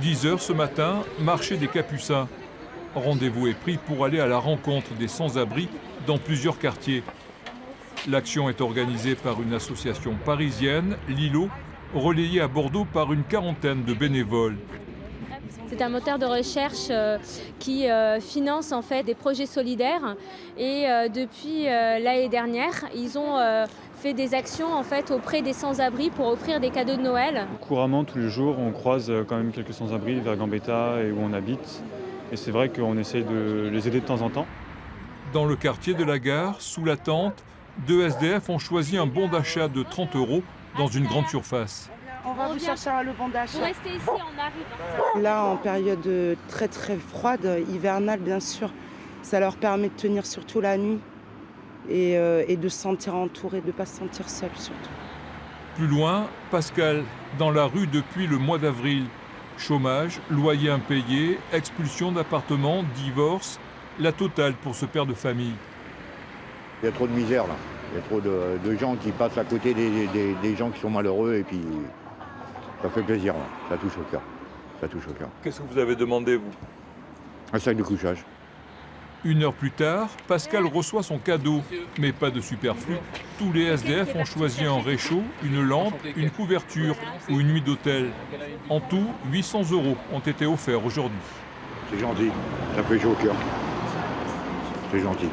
10 h ce matin, marché des Capucins. Rendez-vous est pris pour aller à la rencontre des sans-abri dans plusieurs quartiers. L'action est organisée par une association parisienne, l'ILO, relayée à Bordeaux par une quarantaine de bénévoles. C'est un moteur de recherche qui finance en fait des projets solidaires et depuis l'année dernière, ils ont fait des actions en fait auprès des sans-abri pour offrir des cadeaux de Noël. Couramment, tous les jours, on croise quand même quelques sans-abri vers Gambetta et où on habite. Et c'est vrai qu'on essaye de les aider de temps en temps. Dans le quartier de la Gare, sous la tente, 2 SDF ont choisi un bon d'achat de 30 € dans une grande surface. On va vous chercher le bon d'achat. Vous restez ici, on arrive. Là, en période très très froide, hivernale bien sûr, ça leur permet de tenir surtout la nuit et de se sentir entourés, de ne pas se sentir seul surtout. Plus loin, Pascal, dans la rue depuis le mois d'avril. Chômage, loyer impayé, expulsion d'appartement, divorce, la totale pour ce père de famille. Il y a trop de misère là. Il y a trop de gens qui passent à côté des gens qui sont malheureux et puis ça fait plaisir là. Ça touche au cœur. Ça touche au cœur. Qu'est-ce que vous avez demandé, vous? Un sac de couchage. 1 heure plus tard, Pascal reçoit son cadeau, mais pas de superflu. Tous les SDF ont choisi un réchaud, une lampe, une couverture ou une nuit d'hôtel. En tout, 800 € ont été offerts aujourd'hui. C'est gentil. Ça fait chaud au cœur. C'est gentil.